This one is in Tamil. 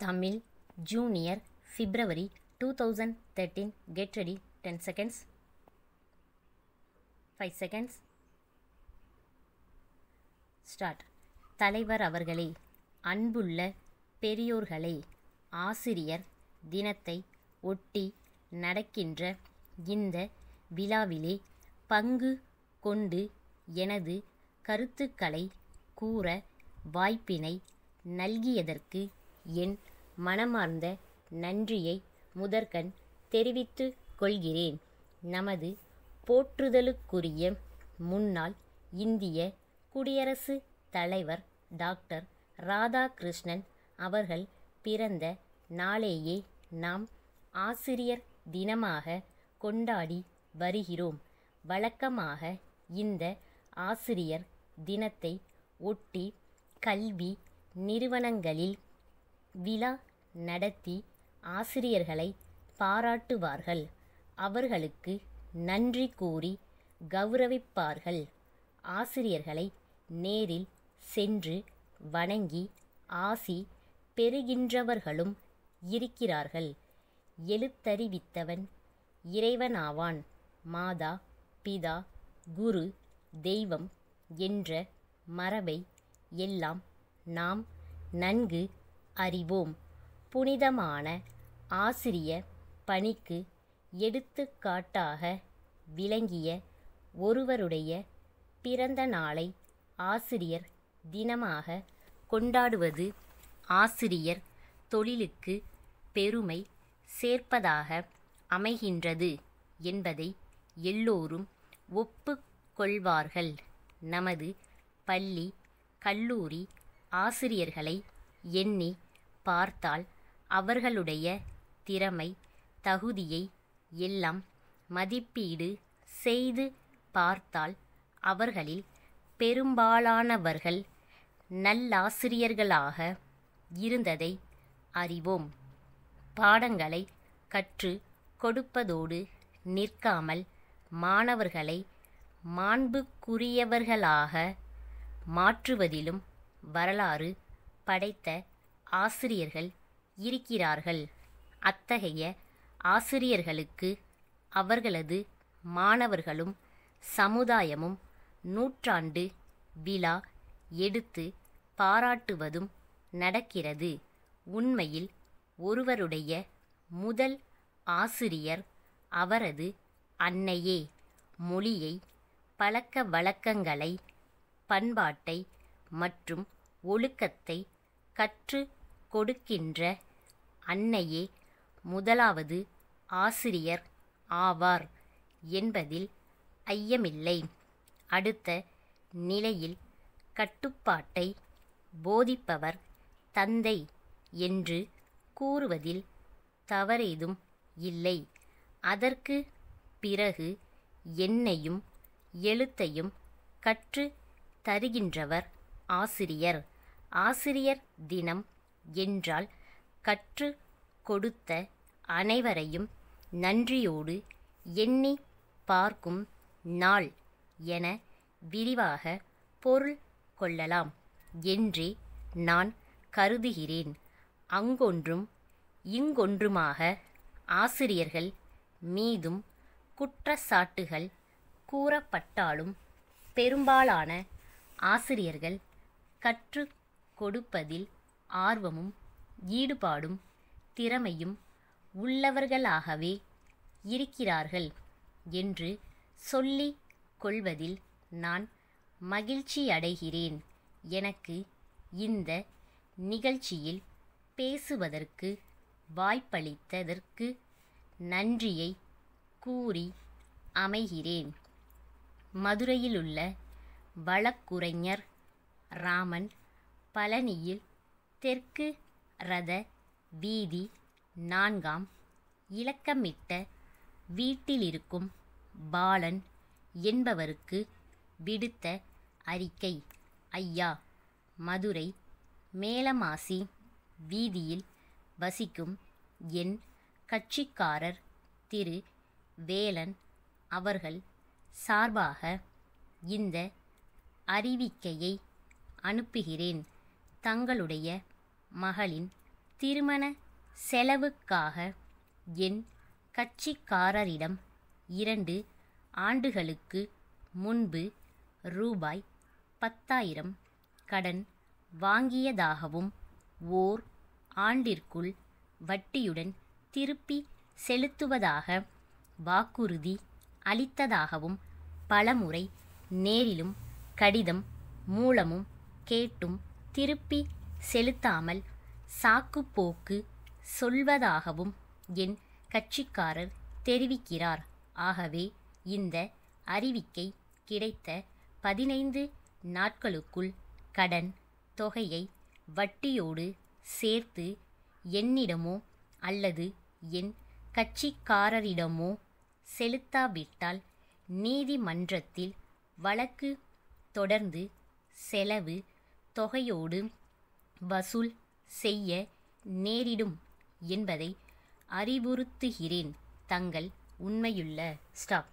Tamil Junior February 2013. Get ready. 10 seconds. 5 seconds. Start. தலைவர் அவர்களே, அன்புள்ள பெரியோர்களே, ஆசிரியர் தினத்தை ஒட்டி நடக்கின்ற இந்த விழாவிலே பங்கு கொண்டு எனது கருத்துக்களை கூற வாய்ப்பினை நல்கியதற்கு என் மனமார்ந்த நன்றியை முதற்கண் தெரிவித்துக் கொள்கிறேன். நமது போற்றுதலுக்குரிய முன்னாள் இந்திய குடியரசுத் தலைவர் டாக்டர் ராதாகிருஷ்ணன் அவர்கள் பிறந்த நாளையே நாம் ஆசிரியர் தினமாக கொண்டாடி வருகிறோம். வழக்கமாக இந்த ஆசிரியர் தினத்தை ஒட்டி கல்வி நிறுவனங்களில் விழா நடத்தி ஆசிரியர்களை பாராட்டுவார்கள், அவர்களுக்கு நன்றி கூறி கௌரவிப்பார்கள். ஆசிரியர்களை நேரில் சென்று வணங்கி ஆசி பெறுகின்றவர்களும் இருக்கிறார்கள். எழுத்தறிவித்தவன் இறைவனாவான். மாதா பிதா குரு தெய்வம் என்ற மரபை எல்லாம் நாம் நன்கு அறிவோம். புனிதமான ஆசிரிய பணிக்கு எடுத்துக்காட்டாக விளங்கிய ஒருவருடைய பிறந்த நாளை ஆசிரியர் தினமாக கொண்டாடுவது ஆசிரியர் தொழிலுக்கு பெருமை சேர்ப்பதாக அமைகின்றது என்பதை எல்லோரும் ஒப்புக்கொள்வார்கள். நமது பள்ளி கல்லூரி ஆசிரியர்களை எண்ணி பார்த்தால் அவர்களுடைய திறமை தகுதியை எல்லாம் மதிப்பீடு செய்து பார்த்தால் அவர்களில் பெரும்பாலானவர்கள் நல்லாசிரியர்களாக இருந்ததை அறிவோம். பாடங்களை கற்று கொடுப்பதோடு நிற்காமல் மாணவர்களை மாண்புக்குரியவர்களாக மாற்றுவதிலும் வரலாறு படைத்த ஆசிரியர்கள் இருக்கிறார்கள். அத்தகைய ஆசிரியர்களுக்கு அவர்களது மாணவர்களும் சமுதாயமும் நூற்றாண்டு விழா எடுத்து பாராட்டுவதும் நடக்கிறது. உண்மையில் ஒருவருடைய முதல் ஆசிரியர் அவரது அன்னையே. மொழியை, பழக்க வழக்கங்களை, பண்பாட்டை மற்றும் ஒழுக்கத்தை கற்றுக் கொடுக்கின்ற அன்னையே முதலாவது ஆசிரியர் ஆவார் என்பதில் ஐயமில்லை. அடுத்த நிலையில் கட்டுப்பாட்டை போதிப்பவர் தந்தை என்று கூறுவதில் தவறேதும் இல்லை. அதற்கு பிறகு எண்ணையும் எழுத்தையும் கற்று தருகின்றவர் ஆசிரியர். ஆசிரியர் தினம் என்றால் கற்று கொடுத்த அனைவரையும் நன்றியோடு எண்ணி பார்க்கும் நாள் என விரிவாக பொருள் கொள்ளலாம் என்றே நான் கருதுகிறேன். அங்கொன்றும் இங்கொன்றுமாக ஆசிரியர்கள் மீதும் குற்றச்சாட்டுகள் கூறப்பட்டாலும் பெரும்பாலான ஆசிரியர்கள் கற்றுக் கொடுப்பதில் ஆர்வமும் ஈடுபாடும் திறமையும் உள்ளவர்களாகவே இருக்கிறார்கள் என்று சொல்லிக் கொள்வதில் நான் மகிழ்ச்சியடைகிறேன். எனக்கு இந்த நிகழ்ச்சியில் பேசுவதற்கு வாய்ப்பளித்ததற்கு நன்றியை கூறி அமைகிறேன். மதுரையிலுள்ள வழக்குரைஞர் ராமன் பழனியில் தெற்கு ரத வீதி 4ஆம் இலக்கமிட்ட வீட்டிலிருக்கும் பாலன் என்பவருக்கு விடுத்த அறிக்கை. ஐயா, மதுரை மேலமாசி வீதியில் வசிக்கும் என் கட்சிக்காரர் திரு வேலன் அவர்கள் சார்பாக இந்த அறிவிக்கையை அனுப்புகிறேன். தங்களுடைய மகளின் திருமண செலவுக்காக என் கட்சிக்காரரிடம் 2 ஆண்டுகளுக்கு முன்பு ரூபாய் 10,000 கடன் வாங்கியதாகவும் ஓர் ஆண்டிற்குள் வட்டியுடன் திருப்பி செலுத்துவதாக வாக்குறுதி அளித்ததாகவும் பலமுறை நேரிலும் கடிதம் மூலமும் கேட்டும் திருப்பி செலுத்தாமல் சாக்குப்போக்கு சொல்வதாகவும் என் கட்சிக்காரர் தெரிவிக்கிறார். ஆகவே இந்த அறிவிக்கை கிடைத்த 15 நாட்களுக்குள் கடன் தொகையை வட்டியோடு சேர்த்து என்னிடமோ அல்லது என் கட்சிக்காரரிடமோ செலுத்தாவிட்டால் நீதிமன்றத்தில் வழக்கு தொடர்ந்து செலவு தொகையோடு வசூல் செய்ய நேரிடும் என்பதை அறிவுறுத்துகிறேன். தங்கள் உண்மையுள்ள ஸ்டாப்.